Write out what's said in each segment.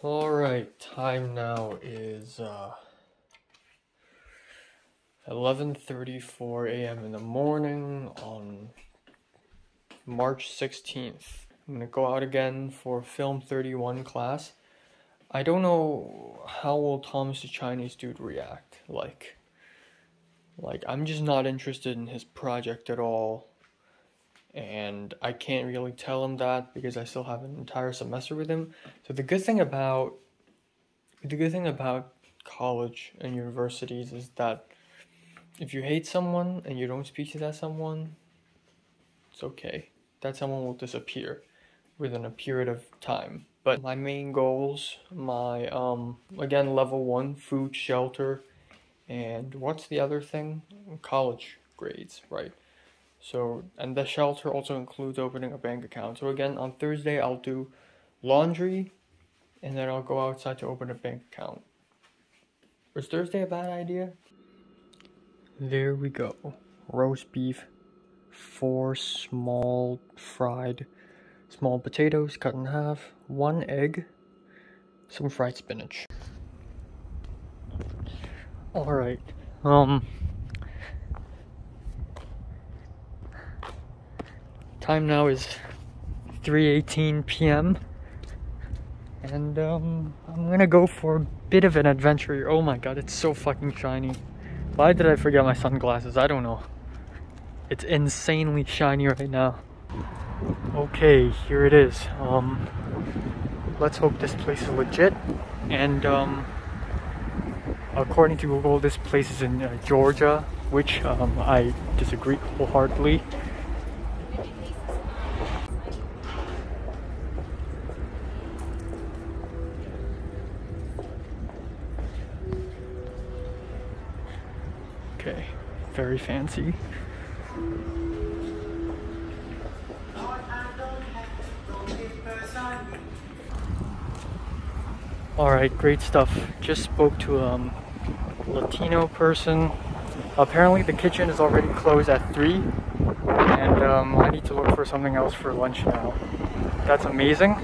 Alright, time now is 11:34 a.m. in the morning on March 16th. I'm gonna go out again for Film 31 class. I don't know how will Thomas the Chinese Dude react. Like I'm just not interested in his project at all. And I can't really tell him that because I still have an entire semester with him. So the good thing about college and universities is that if you hate someone and you don't speak to that someone, it's okay. That someone will disappear within a period of time. But my main goals, my again, level 1 food, shelter, and what's the other thing? College grades, right? So, and the shelter also includes opening a bank account. So again, on Thursday, I'll do laundry, and then I'll go outside to open a bank account. Was Thursday a bad idea? There we go. Roast beef, 4 small potatoes cut in half, 1 egg, some fried spinach. Alright, time now is 3:18 p.m. and I'm gonna go for a bit of an adventure here. Oh my god, it's so fucking shiny. Why did I forget my sunglasses? I don't know. It's insanely shiny right now. Okay, here it is. Let's hope this place is legit. And according to Google, this place is in Georgia, which I disagree wholeheartedly. Okay, very fancy. Alright, great stuff. Just spoke to a Latino person. Apparently the kitchen is already closed at 3, and I need to look for something else for lunch now. That's amazing.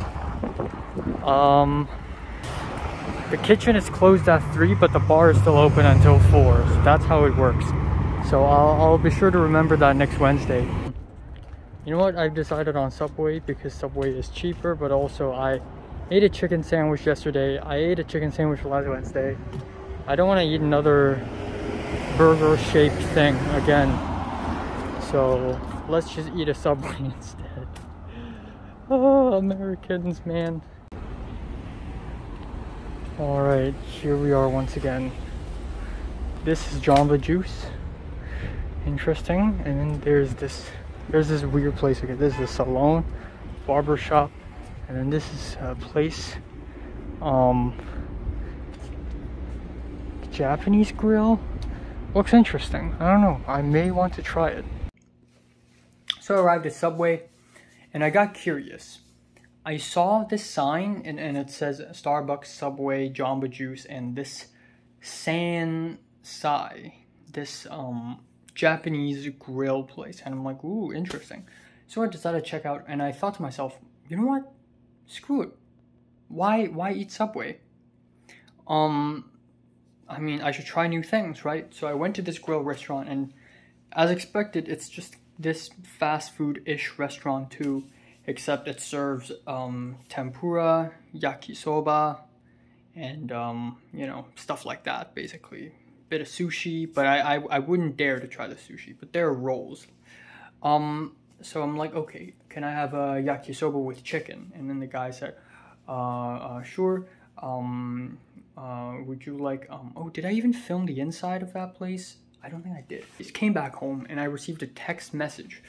The kitchen is closed at 3, but the bar is still open until 4, so that's how it works. So I'll be sure to remember that next Wednesday. You know what, I've decided on Subway because Subway is cheaper, but also I ate a chicken sandwich yesterday. I ate a chicken sandwich last Wednesday. I don't want to eat another burger-shaped thing again. So let's just eat a Subway instead. Oh, Americans, man. Alright, here we are once again. This is Jamba Juice. Interesting. And then there's this weird place again. This is a salon, barber shop, and then this is a place, Japanese grill. Looks interesting. I don't know. I may want to try it. So I arrived at Subway, and I got curious. I saw this sign, and it says Starbucks, Subway, Jamba Juice, and this Sansai, this Japanese grill place. And I'm like, ooh, interesting. So I decided to check out, and I thought to myself, you know what? Screw it. Why eat Subway? I mean, I should try new things, right? So I went to this grill restaurant, and as expected, it's just this fast food-ish restaurant too. Except it serves tempura, yakisoba, and you know, stuff like that, basically. Bit of sushi, but I wouldn't dare to try the sushi, but there are rolls. So I'm like, okay, can I have a yakisoba with chicken? And then the guy said, sure. Would you like, oh, did I even film the inside of that place? I don't think I did. I came back home and I received a text message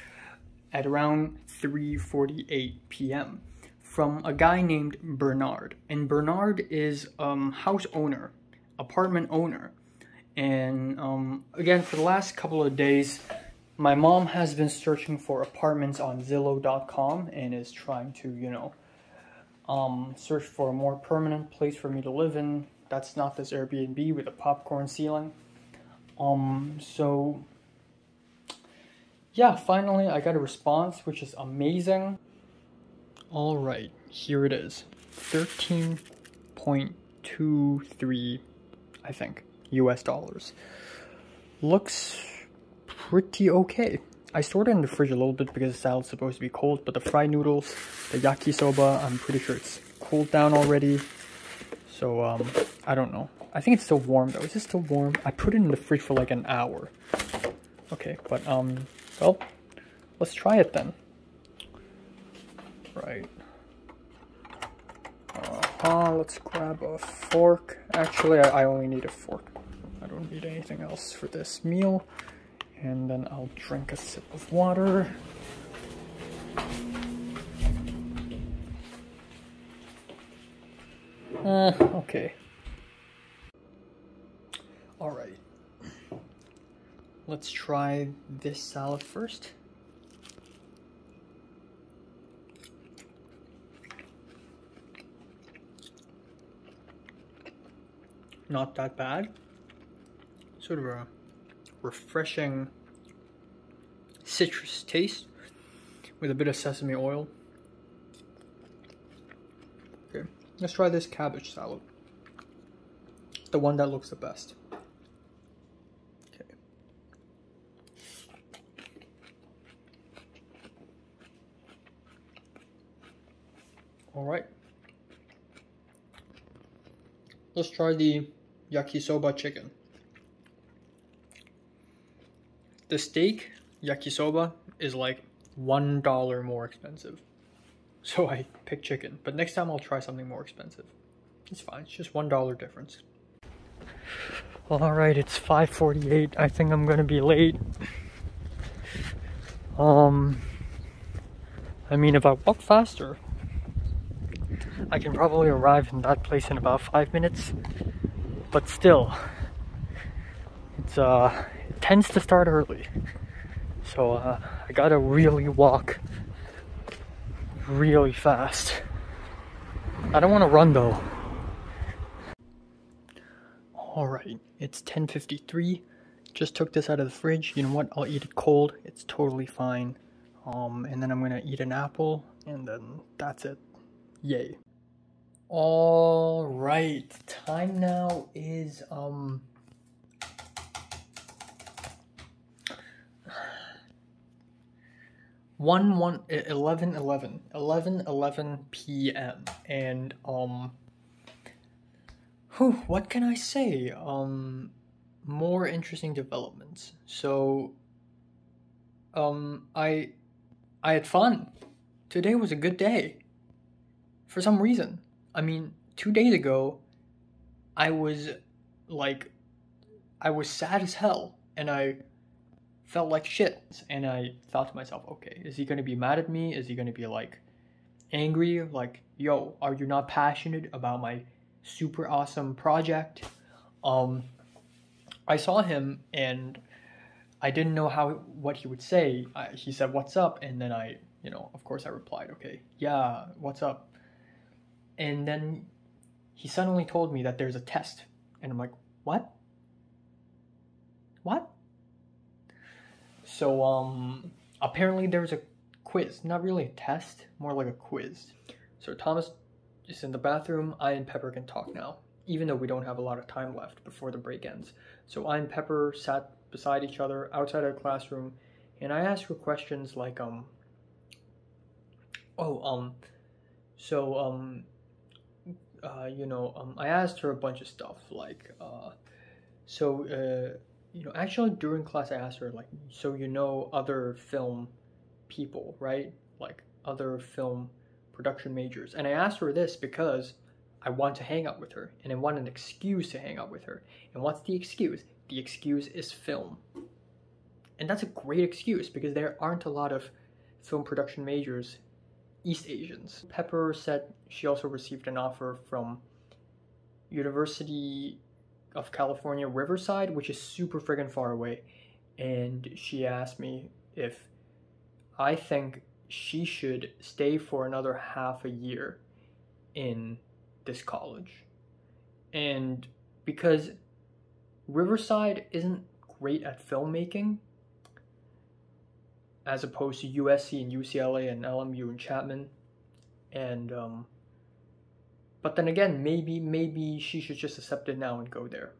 at around 3:48 p.m. from a guy named Bernard. And Bernard is house owner, apartment owner. And again, for the last couple of days, my mom has been searching for apartments on Zillow.com and is trying to, you know, search for a more permanent place for me to live in. That's not this Airbnb with a popcorn ceiling. So yeah, finally I got a response, which is amazing. Alright, here it is. 13.23, I think, US dollars. Looks pretty okay. I stored it in the fridge a little bit because the salad's supposed to be cold, but the fried noodles, the yakisoba, I'm pretty sure it's cooled down already. So, I don't know. I think it's still warm though. Is it still warm? I put it in the fridge for like an hour. Okay, but, well, let's try it then. Right. Let's grab a fork. Actually, I only need a fork. I don't need anything else for this meal. And then I'll drink a sip of water. Okay. Alright. Let's try this salad first. Not that bad. Sort of a refreshing citrus taste with a bit of sesame oil. Okay, let's try this cabbage salad. The one that looks the best. Okay. All right. Let's try the yakisoba chicken. The steak yakisoba is like $1 more expensive. So I picked chicken, but next time I'll try something more expensive. It's fine, it's just $1 difference. Alright, it's 5:48. I think I'm gonna be late. I mean, if I walk faster, I can probably arrive in that place in about 5 minutes. But still, it tends to start early. So I gotta really walk really fast. I don't want to run though. Alright, it's 10:53. Just took this out of the fridge. You know what? I'll eat it cold. It's totally fine. And then I'm gonna eat an apple, and then that's it. Yay. Alright, time now is 11 p.m. and what can I say? More interesting developments. So I had fun. Today was a good day. For some reason. I mean, 2 days ago I was sad as hell and I felt like shit, and I thought to myself, okay, is he gonna be mad at me? Is he gonna be like angry, like, yo, are you not passionate about my super awesome project? I saw him and I didn't know what he would say. He said, what's up? And then I, of course I replied, okay, yeah, what's up? And then he suddenly told me that there's a test, and I'm like, what? So, apparently there's a quiz. Not really a test, more like a quiz. So Thomas is in the bathroom. I and Pepper can talk now, even though we don't have a lot of time left before the break ends. So I and Pepper sat beside each other outside our classroom, and I asked her questions like, I asked her a bunch of stuff, like, actually during class I asked her, like, so other film people, right? Like, other film production majors. And I asked her this because I want to hang out with her, and I want an excuse to hang out with her. And what's the excuse? The excuse is film. And that's a great excuse because there aren't a lot of film production majors East Asians. Pepper said she also received an offer from University of California, Riverside, which is super friggin' far away. And she asked me if I think she should stay for another half a year in this college. And because Riverside isn't great at filmmaking, as opposed to USC and UCLA and LMU and Chapman, and But then again, maybe she should just accept it now and go there.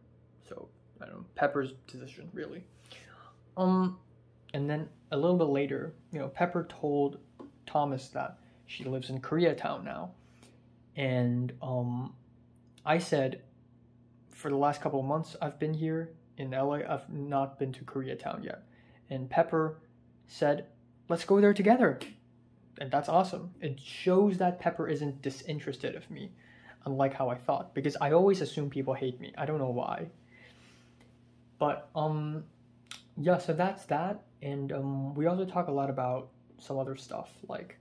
So I don't know, Pepper's decision really. And then a little bit later, Pepper told Thomas that she lives in Koreatown now, and I said, for the last couple of months I've been here in LA, I've not been to Koreatown yet, and Pepper said, let's go there together. And that's awesome. It shows that Pepper isn't disinterested of me, unlike how I thought, because I always assume people hate me. I don't know why. But yeah, so that's that. And we also talk a lot about some other stuff like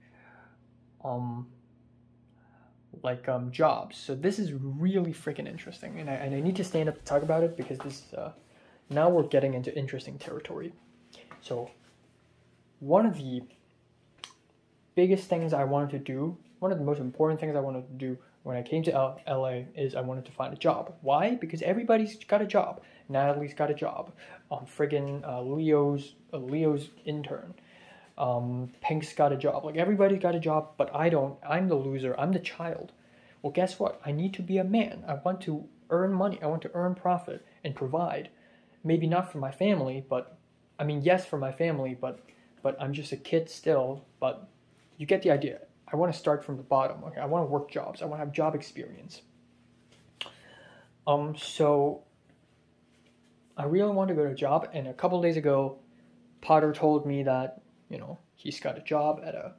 jobs. So this is really freaking interesting, and I need to stand up to talk about it because this now we're getting into interesting territory. So one of the biggest things I wanted to do, one of the most important things I wanted to do when I came to LA is I wanted to find a job. Why? Because everybody's got a job. Natalie's got a job. Leo's intern. Pink's got a job. Like, everybody's got a job, but I don't. I'm the loser. I'm the child. Well, guess what? I need to be a man. I want to earn money. I want to earn profit and provide. Maybe not for my family, but I mean, yes, for my family, but I'm just a kid still. But you get the idea. I want to start from the bottom. Okay, I want to work jobs. I want to have job experience. So I really want to go to a job, and a couple days ago, Potter told me that, he's got a job at a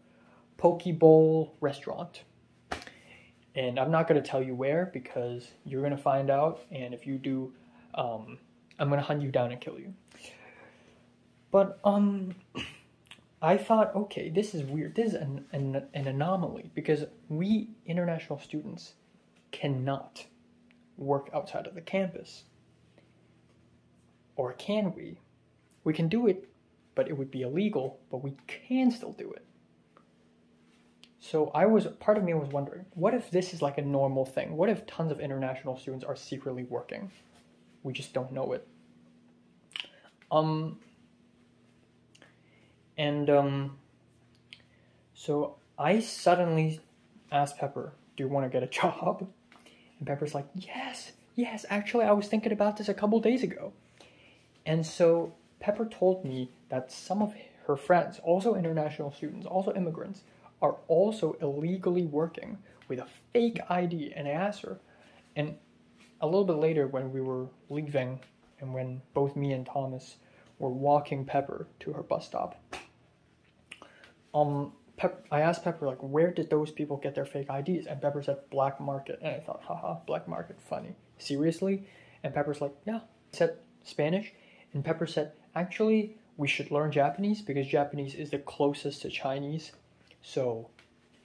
poke bowl restaurant. And I'm not going to tell you where, because you're going to find out, and if you do, I'm going to hunt you down and kill you. But I thought, okay, this is weird. This is an anomaly, because we international students cannot work outside of the campus. Or can we? We can do it, but it would be illegal, but we can still do it. So part of me was wondering, what if this is like a normal thing? What if tons of international students are secretly working? We just don't know it. So I suddenly asked Pepper, do you want to get a job? And Pepper's like, yes, actually I was thinking about this a couple days ago. And so Pepper told me that some of her friends, also international students, also immigrants, are also illegally working with a fake ID. And I asked her, and a little bit later when we were leaving, and when both me and Thomas were walking Pepper to her bus stop, I asked Pepper, like, where did those people get their fake IDs? And Pepper said, black market. And I thought, haha, black market, funny. Seriously? And Pepper's like, yeah. I said, Spanish? And Pepper said, actually, we should learn Japanese, because Japanese is the closest to Chinese, so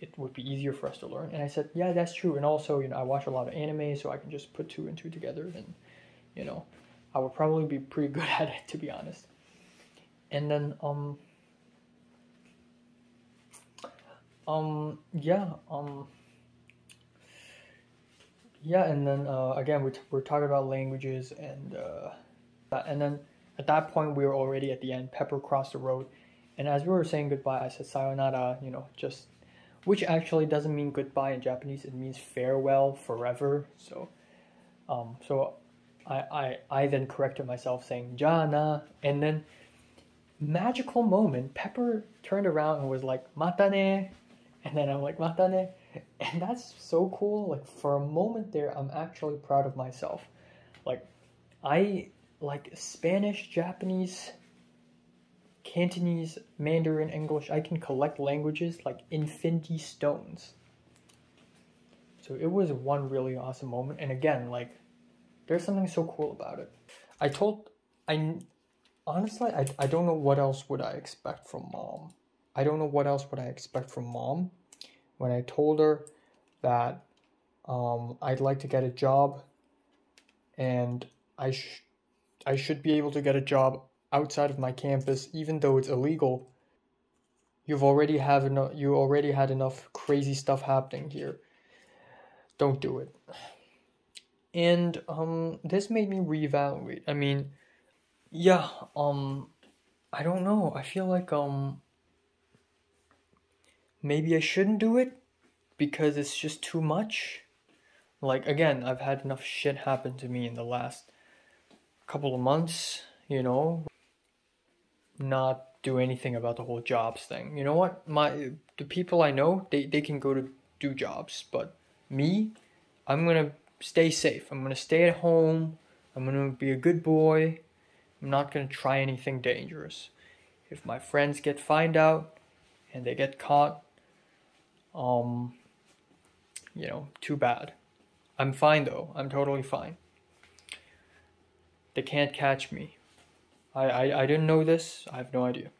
it would be easier for us to learn. And I said, yeah, that's true. And also, I watch a lot of anime, so I can just put 2 and 2 together, and, I would probably be pretty good at it, to be honest. And then, and then, again, we're talking about languages, and then at that point, we were already at the end. Pepper crossed the road, and as we were saying goodbye, I said sayonara, which actually doesn't mean goodbye in Japanese. It means farewell, forever. So, I then corrected myself saying jana, and then magical moment, Pepper turned around and was like mata ne, and then I'm like mata ne, and that's so cool. Like, for a moment there, I'm actually proud of myself. Like, I like Spanish, Japanese, Cantonese, Mandarin, English. I can collect languages like infinity stones. So it was one really awesome moment. And again, like, there's something so cool about it. Honestly, I don't know what else would I expect from mom. When I told her that I'd like to get a job, and I should be able to get a job outside of my campus, even though it's illegal. You already had enough crazy stuff happening here. Don't do it. And this made me reevaluate. I mean, yeah, I don't know. I feel like maybe I shouldn't do it because it's just too much. Like, again, I've had enough shit happen to me in the last couple of months, you know, not do anything about the whole jobs thing. You know what? The people I know, they can go to do jobs, but me, I'm gonna stay safe. I'm gonna stay at home. I'm gonna be a good boy. I'm not gonna try anything dangerous. If my friends find out and they get caught, you know, too bad. I'm fine though. I'm totally fine. They can't catch me. I didn't know this. I have no idea.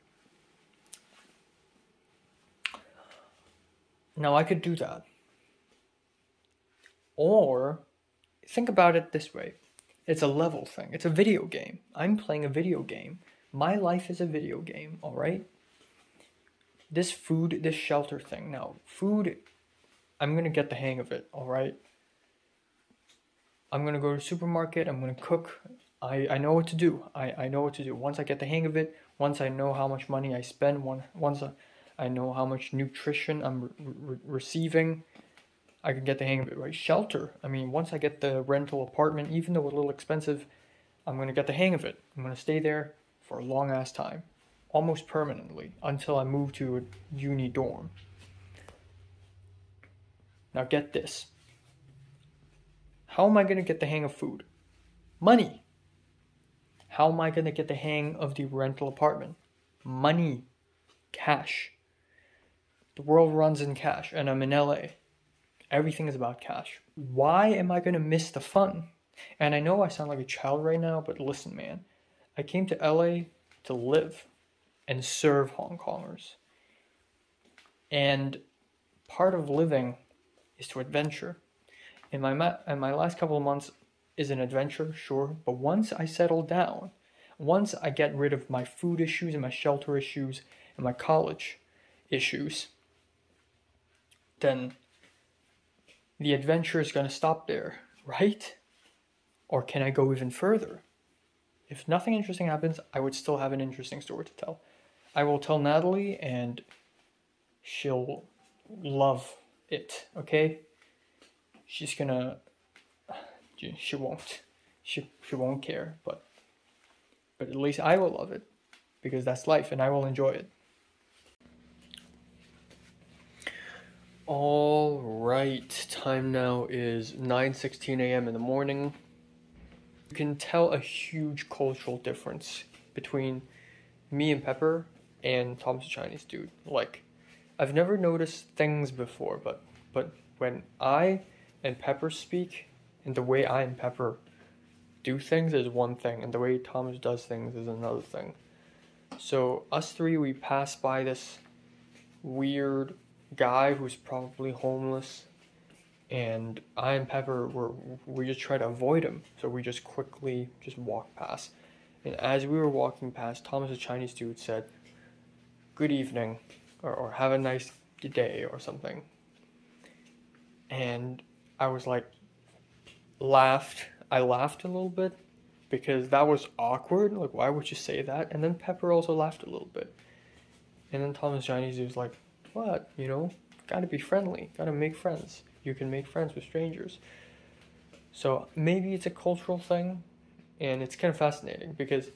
Now I could do that. Or think about it this way. It's a level thing. It's a video game. I'm playing a video game. My life is a video game, all right? This food, this shelter thing. Now, food, I'm going to get the hang of it, all right? I'm going to go to the supermarket. I'm going to cook. I know what to do. I know what to do. Once I get the hang of it, once I know how much money I spend, once I know how much nutrition I'm receiving, I can get the hang of it, right? Shelter. I mean, once I get the rental apartment, even though it's a little expensive, I'm going to get the hang of it. I'm going to stay there for a long ass time, almost permanently, until I move to a uni dorm. Now get this. How am I going to get the hang of food? Money. How am I going to get the hang of the rental apartment? Money. Cash. The world runs in cash, and I'm in LA. Everything is about cash. Why am I going to miss the fun? And I know I sound like a child right now, but listen, man. I came to LA to live and serve Hong Kongers. And part of living is to adventure. And my last couple of months is an adventure, sure. But once I settle down, once I get rid of my food issues and my shelter issues and my college issues, then the adventure is going to stop there, right? Or can I go even further? If nothing interesting happens, I would still have an interesting story to tell. I will tell Natalie and she'll love it, okay? She's gonna... She won't care, but at least I will love it, because that's life and I will enjoy it. All right, time now is 9:16 a.m. in the morning. You can tell a huge cultural difference between me and Pepper and Tom's the Chinese dude. Like, I've never noticed things before, but when I and Pepper speak, and the way I and Pepper do things is one thing, and the way Thomas does things is another thing. So us three, we pass by this weird guy who's probably homeless, and I and Pepper we just try to avoid him, so we just quickly just walk past. And as we were walking past, Thomas, the Chinese dude, said, "Good evening," or "Have a nice day," or something. And I was like, I laughed a little bit, because that was awkward. Like, why would you say that? And then Pepper also laughed a little bit. And then Thomas, the Chinese dude, was like, "What? You know, gotta be friendly, gotta make friends. You can make friends with strangers." So maybe it's a cultural thing, and it's kind of fascinating because,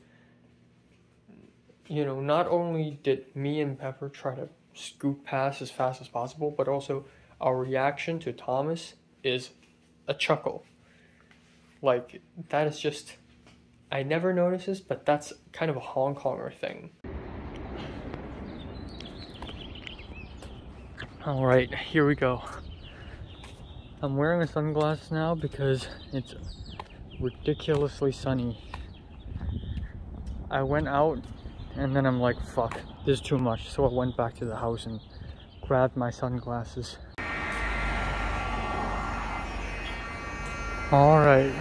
you know, not only did me and Pepper try to scoot past as fast as possible, but also our reaction to Thomas is a chuckle. Like, that is just, I never noticed this, but that's kind of a Hong Konger thing. Alright, here we go. I'm wearing a sunglasses now because it's ridiculously sunny. I went out and then I'm like, fuck, this is too much. So I went back to the house and grabbed my sunglasses. Alright.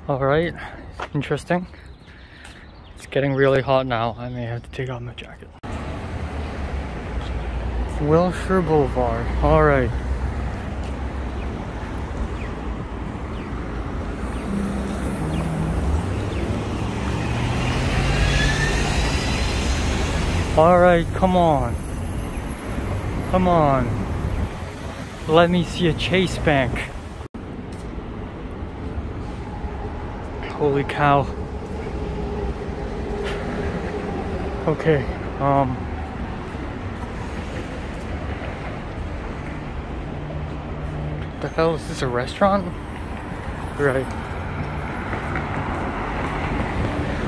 Alright, interesting. It's getting really hot now. I may have to take off my jacket. Wilshire Boulevard. Alright. Alright, come on. Come on. Let me see a Chase Bank. Holy cow. Okay, the hell is this, a restaurant? Right.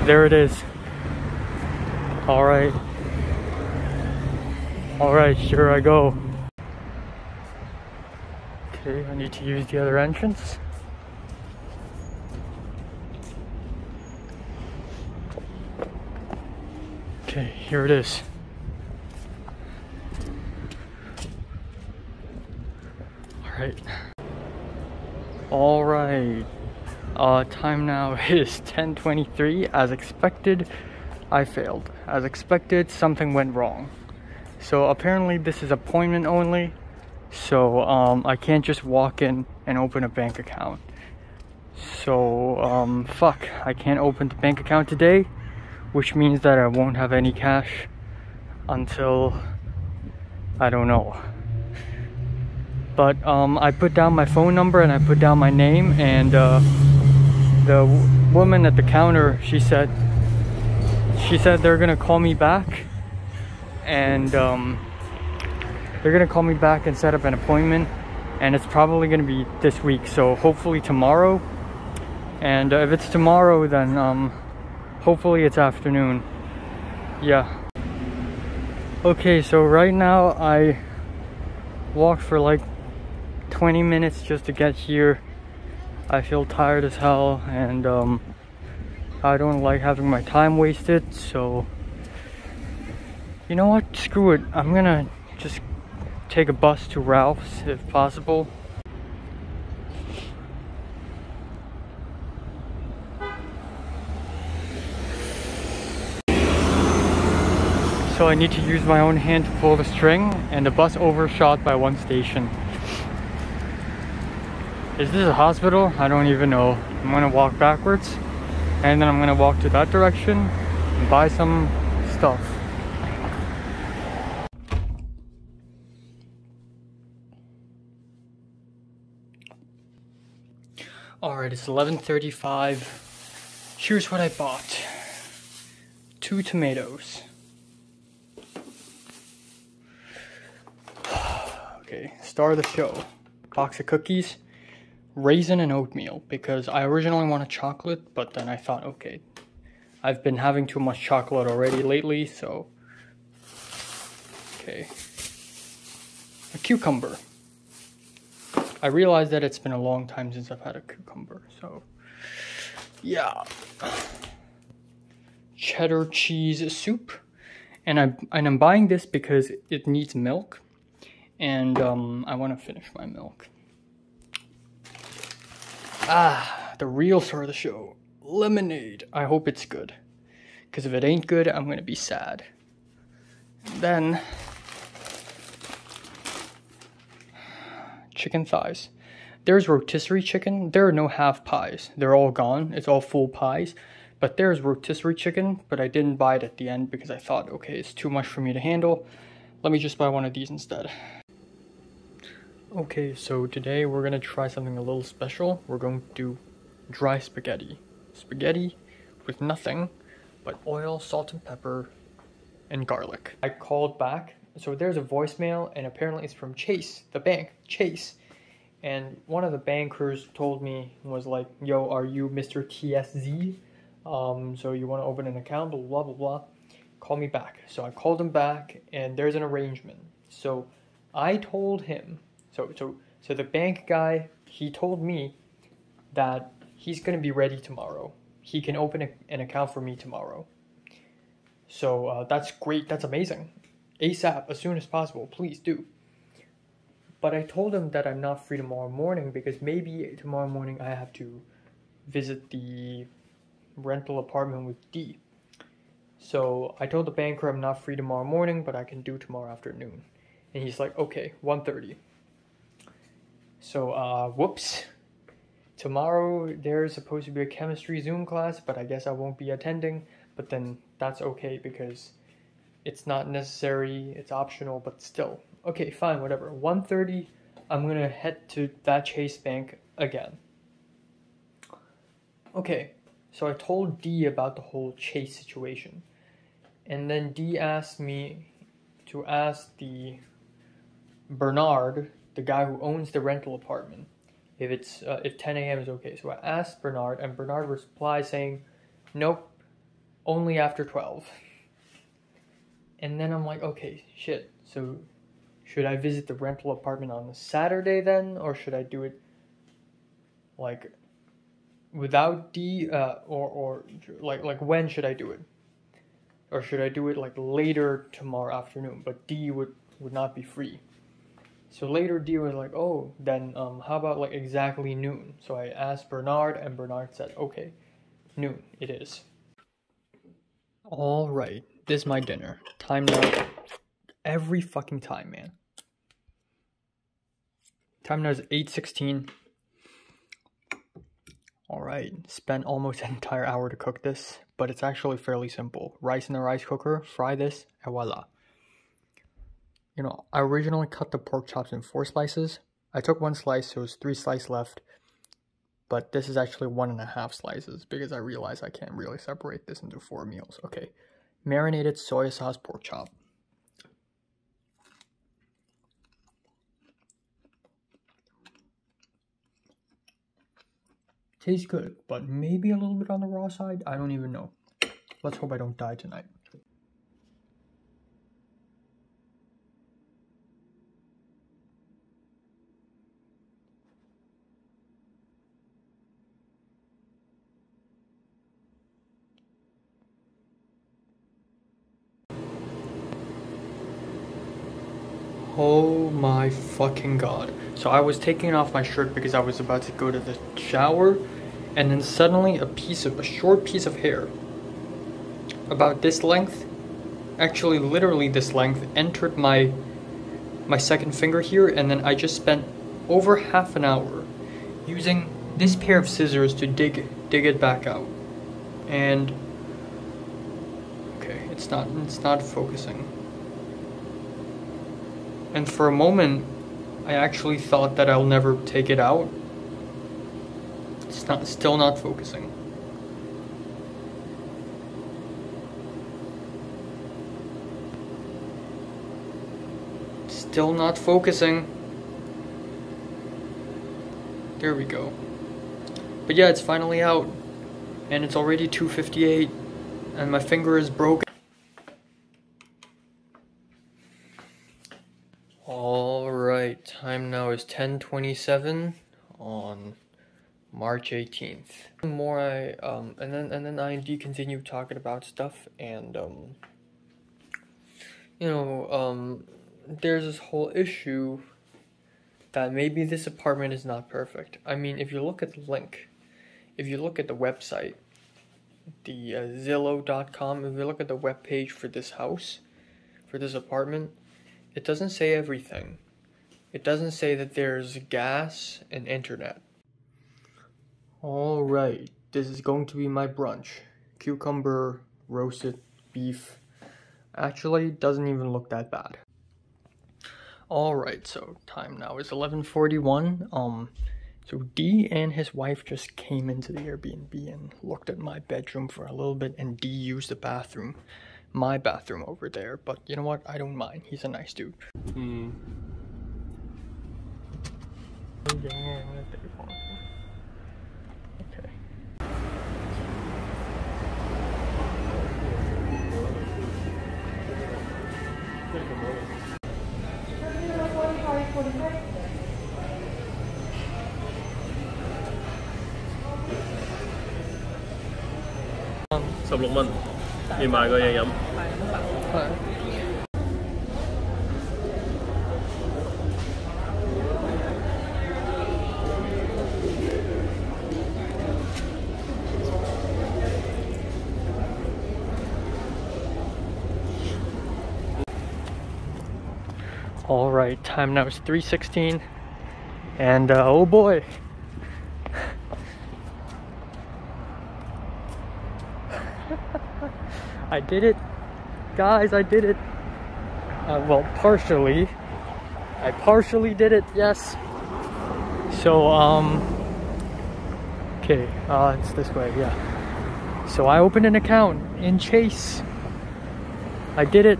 There it is. Alright. Alright, here I go. Okay, I need to use the other entrance. Okay, here it is. Alright. Alright. Time now is 10:23. As expected, I failed. As expected, something went wrong. So apparently this is appointment only. So I can't just walk in and open a bank account. So fuck, I can't open the bank account today, which means that I won't have any cash until, I don't know. But I put down my phone number and I put down my name, and the woman at the counter, she said they're gonna call me back, and they're gonna call me back and set up an appointment, and it's probably gonna be this week, so hopefully tomorrow. And if it's tomorrow, then hopefully it's afternoon. Yeah. Okay, so right now I walked for like 20 minutes just to get here. I feel tired as hell, and I don't like having my time wasted, so you know what, screw it, I'm gonna just take a bus to Ralph's if possible. So I need to use my own hand to pull the string, and the bus overshot by one station. Is this a hospital? I don't even know. I'm gonna walk backwards, and then I'm gonna walk to that direction and buy some stuff. Alright, it's 11:35. Here's what I bought. 2 tomatoes. Okay, star of the show. Box of cookies, raisin and oatmeal, because I originally wanted chocolate, but then I thought, okay, I've been having too much chocolate already lately, so... Okay. A cucumber. I realized that it's been a long time since I've had a cucumber, so... Yeah. Cheddar cheese soup. And I'm buying this because it needs milk. And I want to finish my milk. Ah, the real star of the show. Lemonade. I hope it's good. Because if it ain't good, I'm going to be sad. Then... chicken thighs. There's rotisserie chicken. There are no half pies. They're all gone. It's all full pies. But there's rotisserie chicken, but I didn't buy it at the end because I thought, okay, it's too much for me to handle. Let me just buy one of these instead. Okay, so today we're gonna try something a little special. We're going to do dry spaghetti. Spaghetti with nothing but oil, salt and pepper, and garlic. I called back, so there's a voicemail, and apparently it's from Chase, the bank, Chase. And one of the bankers told me, was like, yo, are you Mr. TSZ? So you want to open an account, blah, blah, blah, blah. Call me back. So I called him back, and there's an arrangement. So I told him, so the bank guy, he told me that he's going to be ready tomorrow. He can open an account for me tomorrow. So that's great. That's amazing. ASAP, as soon as possible. Please do. But I told him that I'm not free tomorrow morning because maybe tomorrow morning I have to visit the rental apartment with D. So I told the banker I'm not free tomorrow morning, but I can do tomorrow afternoon. And he's like, okay, 1:30. So, whoops. Tomorrow there's supposed to be a chemistry Zoom class, but I guess I won't be attending. But then that's okay because it's not necessary, it's optional, but still. Okay, fine, whatever. 1:30, I'm gonna head to that Chase Bank again. Okay, so I told D about the whole Chase situation. And then D asked me to ask the Bernard, the guy who owns the rental apartment, if 10 a.m. is okay. So I asked Bernard, and Bernard replied saying, nope, only after 12. And then I'm like, okay, shit. So should I visit the rental apartment on a Saturday then, or should I do it like without D, or like when should I do it? Or should I do it like later tomorrow afternoon? But D would not be free. So later D was like, oh, then how about like exactly noon? So I asked Bernard, and Bernard said, okay, noon it is. All right, this is my dinner. Time now. Every fucking time, man. Time now is 8:16. All right, spent almost an entire hour to cook this, but it's actually fairly simple. Rice in a rice cooker, fry this, and voila. You know, I originally cut the pork chops in 4 slices. I took 1 slice, so there's 3 slices left. But this is actually 1.5 slices because I realized I can't really separate this into 4 meals. Okay, marinated soy sauce pork chop. Tastes good, but maybe a little bit on the raw side. I don't even know. Let's hope I don't die tonight. Oh my fucking god. So I was taking off my shirt because I was about to go to the shower, and then suddenly a short piece of hair about this length, actually literally this length, entered my second finger here, and then I just spent over half an hour using this pair of scissors to dig it back out. And okay, it's not focusing. And for a moment, I actually thought that I'll never take it out. It's still not focusing. Still not focusing. There we go. But yeah, it's finally out. And it's already 2:58. And my finger is broken. Alright, time now is 10:27 on March 18th. And then I and D continue talking about stuff, and there's this whole issue that maybe this apartment is not perfect. I mean, if you look at the link, if you look at the website, the Zillow.com, if you look at the webpage for this house, for this apartment, it doesn't say everything. It doesn't say that there's gas and internet. Alright, this is going to be my brunch. Cucumber, roasted beef. Actually, doesn't even look that bad. Alright, so time now is 11:41. So D and his wife just came into the Airbnb and looked at my bedroom for a little bit, and D used the bathroom. My bathroom over there, but you know what? I don't mind. He's a nice dude. Okay. $16 đi mời coi nhậm. All right, time now is 3:16, and oh boy. I did it. Guys, I did it. Well, partially. I partially did it, yes. So, okay, it's this way, yeah. So I opened an account in Chase. I did it.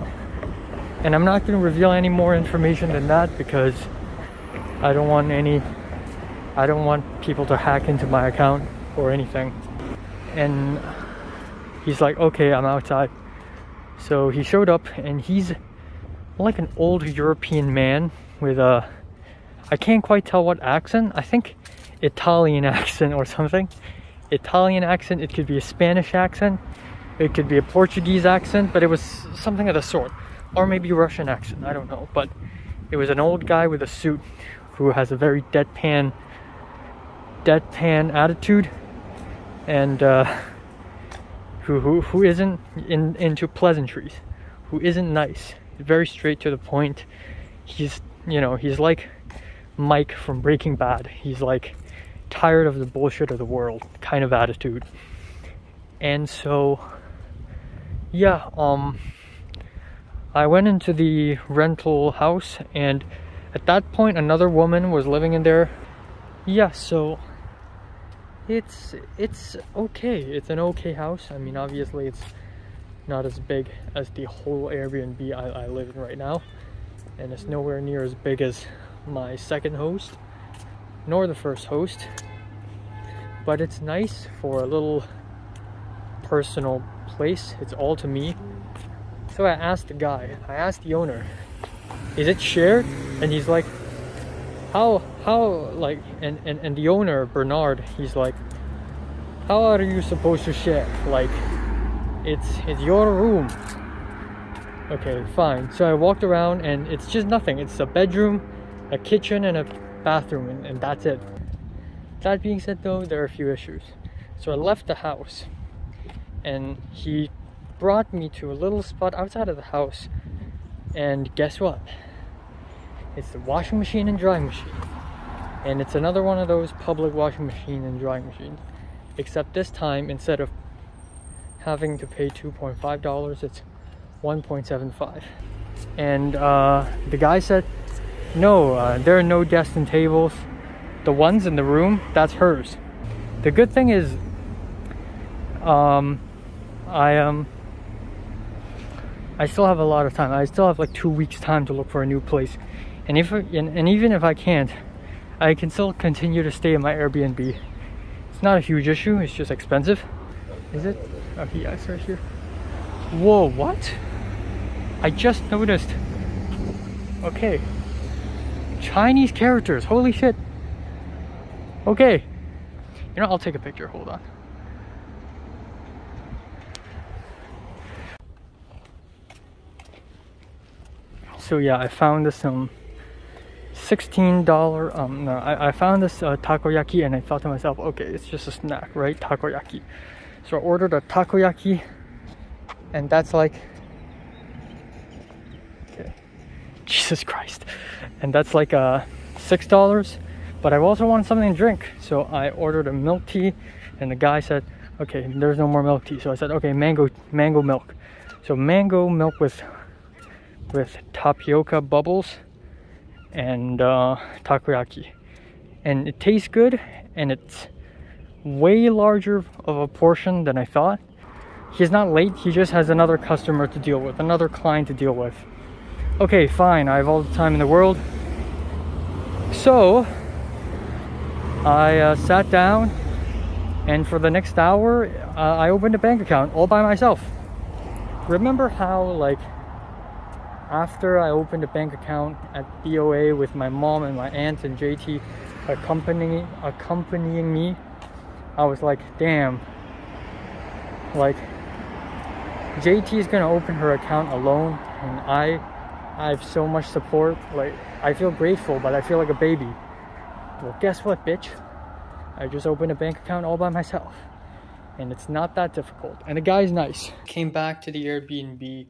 And I'm not going to reveal any more information than that because I don't want people to hack into my account or anything. And he's like, okay, I'm outside. So he showed up and he's like an old European man with a, I can't quite tell what accent. I think Italian accent or something. Italian accent, it could be a Spanish accent, it could be a Portuguese accent, but it was something of the sort. Or maybe Russian accent, I don't know. But it was an old guy with a suit who has a very deadpan attitude, and who isn't into pleasantries, who isn't nice, very straight to the point. He's, you know, he's like Mike from Breaking Bad. He's like tired of the bullshit of the world kind of attitude. And so yeah, I went into the rental house, and at that point another woman was living in there. Yeah, so it's okay. It's an okay house. I mean, obviously it's not as big as the whole Airbnb I live in right now, and it's nowhere near as big as my second host nor the first host, but it's nice for a little personal place. It's all to me. So I asked the owner, is it shared? And he's like, how like, and the owner, Bernard, he's like, how are you supposed to share? Like, it's your room. Okay, fine. So I walked around and it's just nothing. It's a bedroom, a kitchen, and a bathroom, and that's it. That being said though, there are a few issues. So I left the house and he brought me to a little spot outside of the house, and guess what? It's the washing machine and drying machine. And it's another one of those public washing machine and drying machines, except this time instead of having to pay $2.5, it's $1.75. And the guy said, no, there are no desks and tables. The ones in the room, that's hers. The good thing is I still have a lot of time. I still have like 2 weeks time to look for a new place. And even if I can't, I can still continue to stay in my Airbnb. It's not a huge issue, it's just expensive. Is it? Okay, yeah, it's right here. Whoa, what? I just noticed. Okay. Chinese characters, holy shit. Okay. You know, I'll take a picture, hold on. So yeah, I found this $16 I found this takoyaki, and I thought to myself, okay, it's just a snack, right? Takoyaki. So I ordered a takoyaki, and that's like, okay, Jesus Christ, and that's like $6. But I also wanted something to drink, so I ordered a milk tea, and the guy said, okay, there's no more milk tea. So I said, okay, mango milk. So mango milk with tapioca bubbles and takoyaki, and it tastes good, and it's way larger of a portion than I thought. He's not late, he just has another customer to deal with, another client to deal with. Okay, fine, I have all the time in the world. So I sat down, and for the next hour I opened a bank account all by myself. Remember how, like, after I opened a bank account at BOA with my mom and my aunt and JT accompanying me, I was like, damn, like, JT is gonna open her account alone, and I have so much support. Like, I feel grateful, but I feel like a baby. Well, guess what, bitch? I just opened a bank account all by myself, and it's not that difficult, and the guy's nice. Came back to the Airbnb.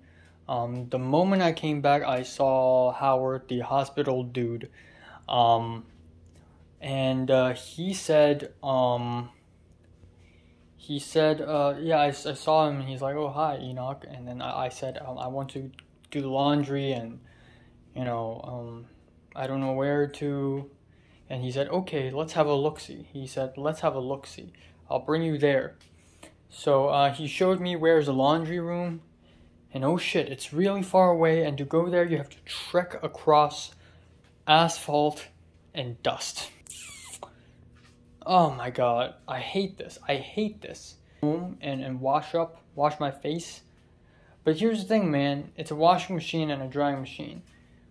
The moment I came back, I saw Howard, the hospital dude, and he said he said, yeah, I saw him, and he's like, oh, hi, Enoch. And then I said, I want to do the laundry, and, I don't know where to. And he said, okay, let's have a look-see. He said, let's have a look-see. I'll bring you there. So he showed me where's the laundry room. And oh shit, it's really far away. And to go there, you have to trek across asphalt and dust. Oh my god, I hate this. I hate this. And wash my face. But here's the thing, man. It's a washing machine and a drying machine.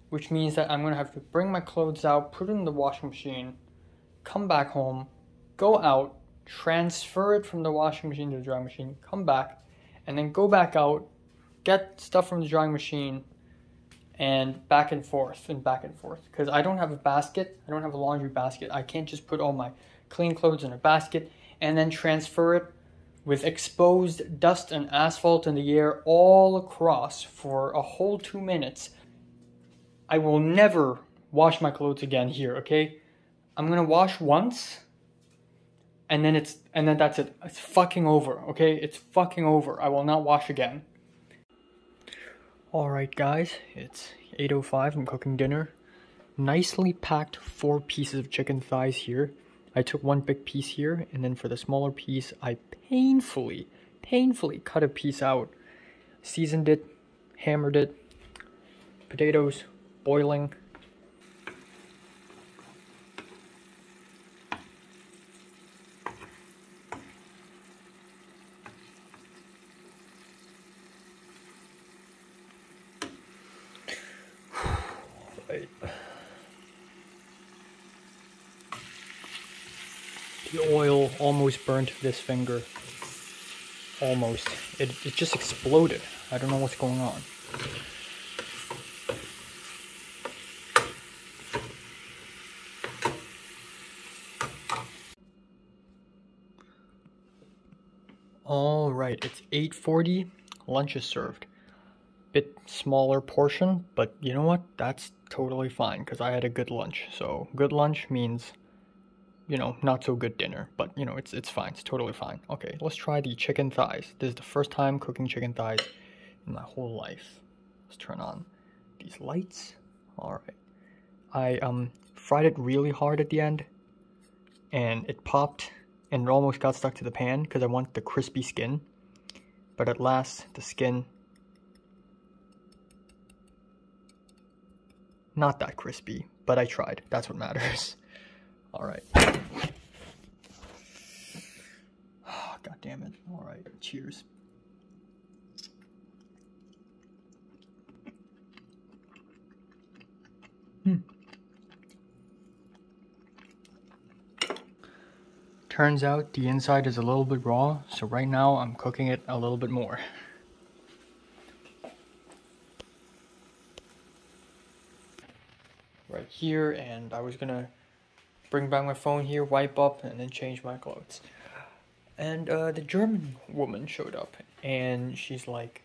Which means that I'm going to have to bring my clothes out, put it in the washing machine, come back home, go out, transfer it from the washing machine to the drying machine, come back, and then go back out, get stuff from the drying machine, and back and forth. Because I don't have a basket. I don't have a laundry basket. I can't just put all my clean clothes in a basket and then transfer it with exposed dust and asphalt in the air all across for a whole 2 minutes. I will never wash my clothes again here, okay? I'm gonna wash once, and then that's it. It's fucking over, okay? It's fucking over. I will not wash again. Alright guys, it's 8:05, I'm cooking dinner. Nicely packed 4 pieces of chicken thighs here. I took 1 big piece here, and then for the smaller piece, I painfully cut a piece out. Seasoned it, hammered it, potatoes, boiling. Right. The oil almost burnt this finger. Almost. It just exploded. I don't know what's going on. Alright, it's 8:40, lunch is served. Bit smaller portion, but you know what? That's totally fine, because I had a good lunch. So, good lunch means, not so good dinner. But, it's fine, it's totally fine. Okay, let's try the chicken thighs. This is the first time cooking chicken thighs in my whole life. Let's turn on these lights. Alright. I fried it really hard at the end, and it popped. And it almost got stuck to the pan because I want the crispy skin. But at last, the skin, not that crispy, but I tried. That's what matters. Alright. Oh, God damn it. Alright, cheers. Turns out the inside is a little bit raw, so right now I'm cooking it a little bit more. Right here, and I was gonna bring back my phone here, wipe up, and then change my clothes. And the German woman showed up, and she's like,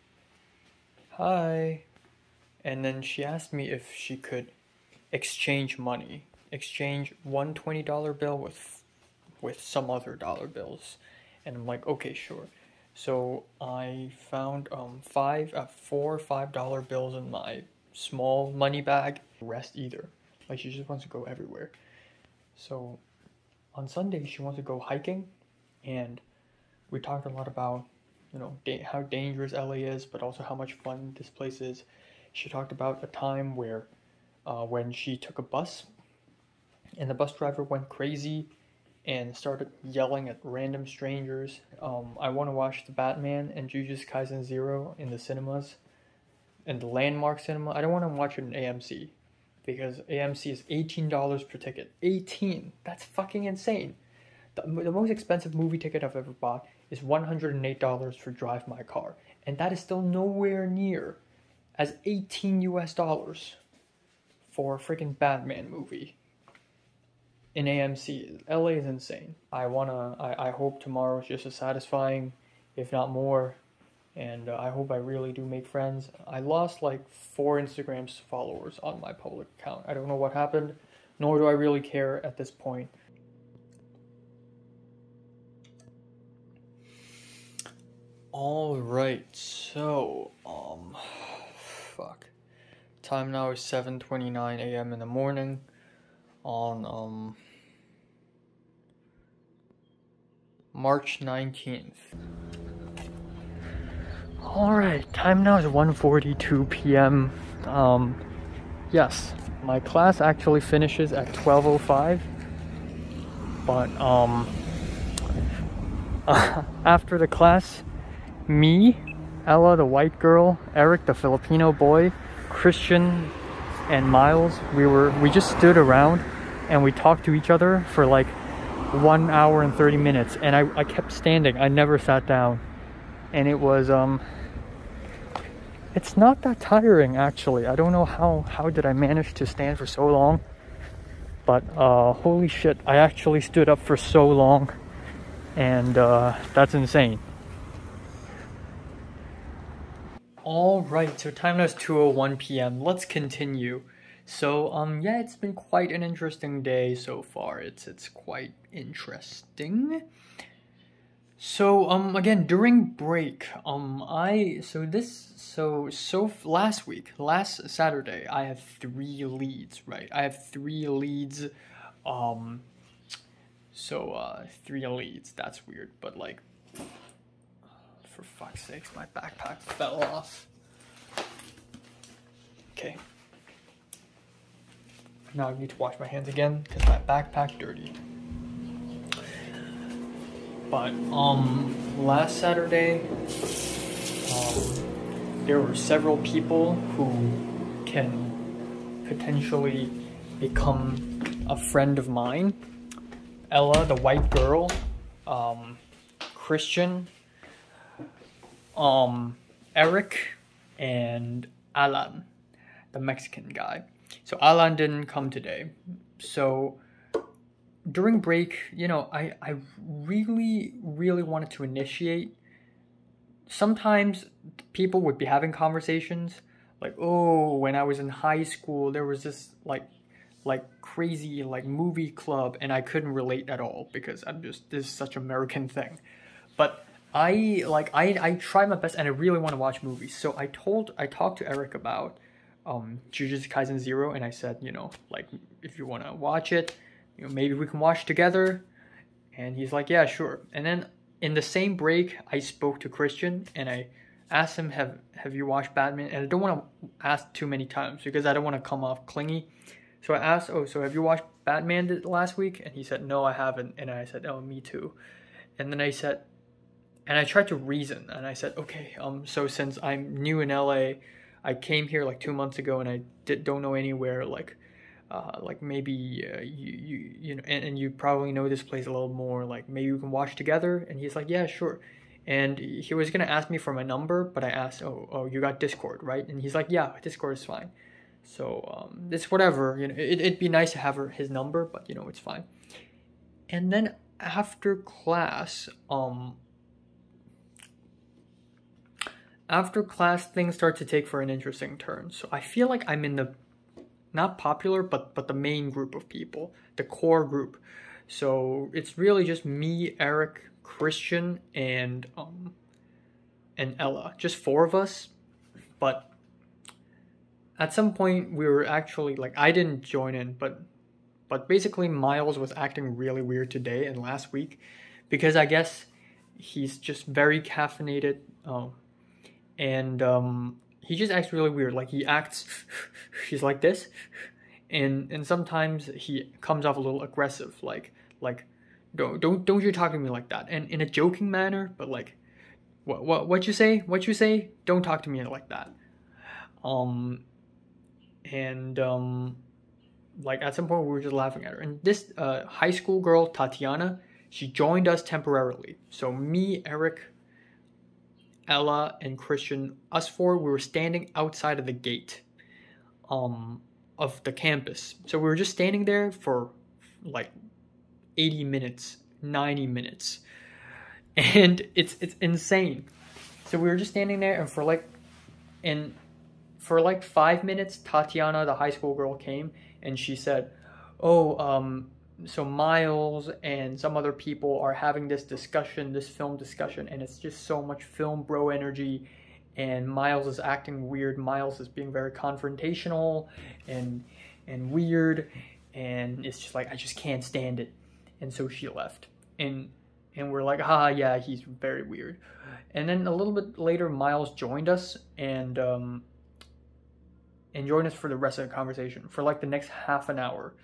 hi. And then she asked me if she could exchange money. Exchange one $20 bill with some other dollar bills. And I'm like, okay, sure. So I found 4 $5 bills in my small money bag. Rest either. Like, she just wants to go everywhere. So on Sunday she wants to go hiking, and we talked a lot about, how dangerous LA is, but also how much fun this place is. She talked about a time where when she took a bus and the bus driver went crazy and started yelling at random strangers. I want to watch The Batman and Jujutsu Kaisen 0 in the cinemas, in the Landmark cinema. I don't want to watch it in AMC, because AMC is $18 per ticket. 18! That's fucking insane. The most expensive movie ticket I've ever bought is $108 for Drive My Car, and that is still nowhere near as $18 US for a freaking Batman movie in AMC. LA is insane. I hope tomorrow is just as satisfying, if not more, and I hope I really do make friends. I lost like 4 Instagram followers on my public account. I don't know what happened, nor do I really care at this point. Alright, so, fuck. Time now is 7:29 a.m. in the morning on, March 19th. Alright, time now is 1:42 p.m. Yes, my class actually finishes at 12:05, but, after the class, me, Ella the white girl, Eric the Filipino boy, Christian, and Miles, we just stood around and we talked to each other for like 1 hour and 30 minutes, and I kept standing. I never sat down, and it was it's not that tiring actually. I don't know how did I manage to stand for so long, but holy shit, I actually stood up for so long, and that's insane. Alright, so time now is 2:01 p.m. Let's continue. So, yeah, it's been quite an interesting day so far. It's quite interesting. So, again, during break, last Saturday, I have 3 leads, right? I have 3 leads, 3 leads, that's weird, but like, for fuck's sakes, my backpack fell off. Okay. Now I need to wash my hands again because my backpack dirty. But last Saturday, there were several people who can potentially become a friend of mine. Ella, the white girl, Christian, Eric, and Alan, the Mexican guy. So Alan didn't come today. So during break, you know, I really wanted to initiate. Sometimes people would be having conversations like, oh, when I was in high school, there was this like crazy like movie club, and I couldn't relate at all because this is such an American thing. But I try my best, and I really want to watch movies. So I talked to Eric about Jujutsu Kaisen 0, and I said, you know, like, if you want to watch it, you know, maybe we can watch together. And he's like, yeah, sure. And then in the same break, I spoke to Christian, and I asked him, have you watched Batman? And I don't want to ask too many times because I don't want to come off clingy. So I asked, oh, so have you watched Batman last week? And he said, no, I haven't. And I said, oh, me too. And then I said, and I tried to reason, and I said, okay, so since I'm new in LA, I came here like 2 months ago, and I don't know anywhere, like maybe you know, and you probably know this place a little more, like maybe we can watch together. And he's like, yeah, sure. And he was gonna ask me for my number, but I asked, oh, you got Discord, right? And he's like, yeah, Discord is fine. So it's whatever, you know, it'd be nice to have his number, but you know, it's fine. And then after class, things start to take for an interesting turn. So I feel like I'm in the, not popular, but the main group of people, the core group. So it's really just me, Eric, Christian, and Ella, just 4 of us. But at some point we were actually, like, I didn't join in, but basically Miles was acting really weird today and last week, because I guess he's just very caffeinated. And he just acts really weird. Like, he acts, he's like this, and sometimes he comes off a little aggressive, like don't you talk to me like that, and in a joking manner, but like, what you say, don't talk to me like that. Like, at some point we were just laughing at her, and this high school girl, Tatiana, she joined us temporarily. So me, Eric, Ella, and Christian, us 4, we were standing outside of the gate of the campus. So we were just standing there for like 80 minutes, 90 minutes. And it's insane. So we were just standing there, and for like 5 minutes, Tatiana, the high school girl, came, and she said, oh, so Miles and some other people are having this discussion, this film discussion, and it's just so much film bro energy, and Miles is acting weird. Miles is being very confrontational and weird, and it's just like, I just can't stand it. And so she left, and we're like, yeah, he's very weird. And then a little bit later, Miles joined us and joined us for the rest of the conversation for like the next half an hour.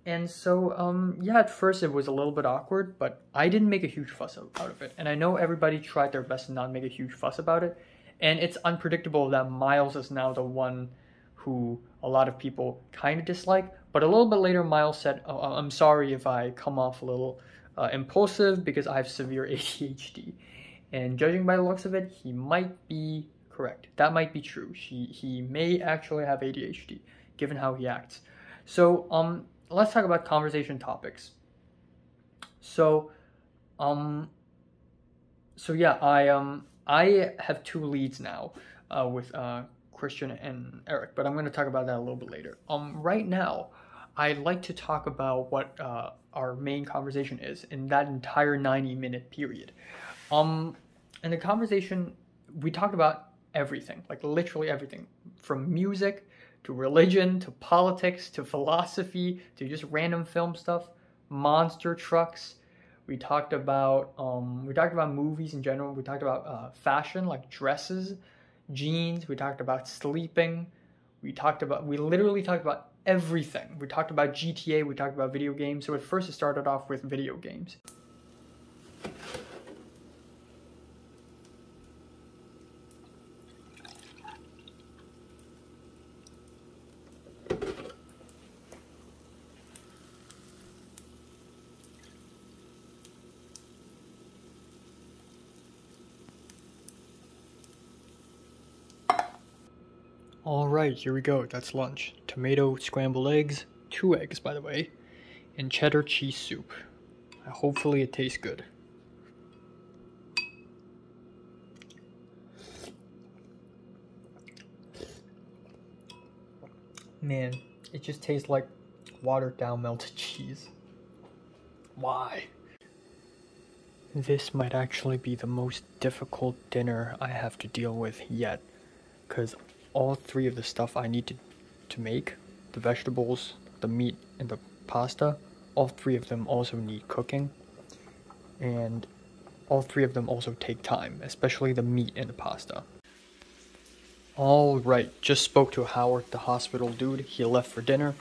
And so, yeah, at first it was a little bit awkward, but I didn't make a huge fuss out of it. And I know everybody tried their best to not make a huge fuss about it. And it's unpredictable that Miles is now the one who a lot of people kind of dislike. But a little bit later, Miles said, oh, I'm sorry if I come off a little impulsive because I have severe ADHD. And judging by the looks of it, he might be correct. That might be true. He may actually have ADHD, given how he acts. So, let's talk about conversation topics. So yeah, I have two leads now with Christian and Eric, but I'm going to talk about that a little bit later. Right now, I'd like to talk about what our main conversation is in that entire 90-minute period. In the conversation, we talked about everything, like literally everything, from music to religion, to politics, to philosophy, to just random film stuff, monster trucks. We talked about movies in general. We talked about fashion, like dresses, jeans. We talked about sleeping. We literally talked about everything. We talked about GTA. We talked about video games. So at first it started off with video games. Alright, here we go. That's lunch. Tomato scrambled eggs, 2 eggs by the way, and cheddar cheese soup. Hopefully it tastes good. Man, it just tastes like watered down melted cheese. Why? This might actually be the most difficult dinner I have to deal with yet, because all 3 of the stuff I need to make, the vegetables, the meat, and the pasta, all 3 of them also need cooking, and all 3 of them also take time, especially the meat and the pasta. Alright, just spoke to Howard, the hospital dude. He left for dinner.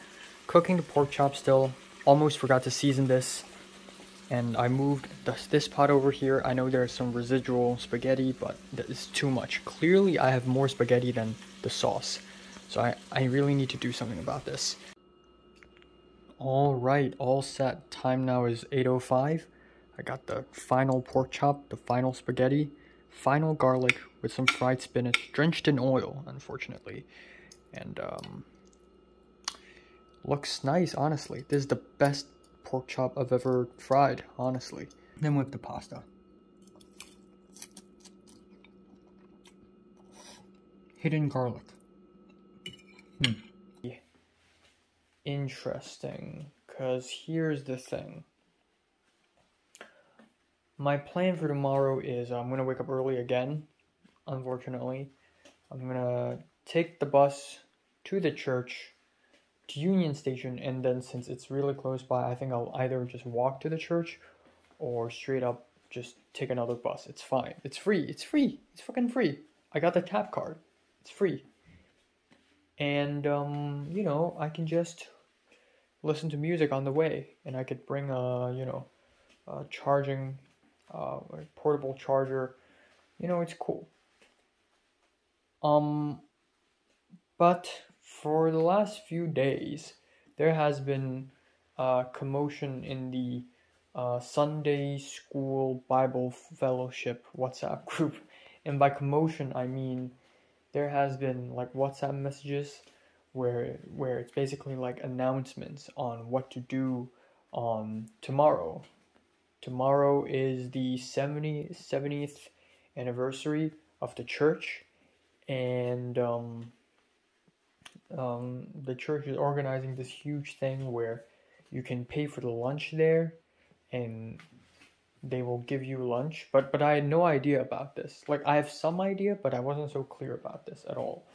Cooking the pork chop still. Almost forgot to season this. And I moved this pot over here. I know there's some residual spaghetti, but that is too much. Clearly, I have more spaghetti than the sauce. So I really need to do something about this. Alright, all set. Time now is 8:05. I got the final pork chop, the final spaghetti, final garlic with some fried spinach, drenched in oil, unfortunately. And, looks nice, honestly. This is the best pork chop I've ever fried, honestly. Then with the pasta. Hidden garlic. Interesting, because here's the thing. My plan for tomorrow is I'm going to wake up early again, unfortunately. I'm going to take the bus to the church, to Union Station, and then since it's really close by, I think I'll either just walk to the church or straight up just take another bus. It's fine. It's free. It's free. It's fucking free. I got the tap card. It's free. And, you know, I can just listen to music on the way, and I could bring a charging, a portable charger. You know, it's cool. But for the last few days, there has been commotion in the Sunday School Bible Fellowship WhatsApp group. And by commotion, I mean there has been like WhatsApp messages where it's basically like announcements on what to do on tomorrow. Tomorrow is the 70th anniversary of the church, and the church is organizing this huge thing where you can pay for the lunch there, and they will give you lunch. But I had no idea about this. Like, I have some idea, but I wasn't so clear about this at all.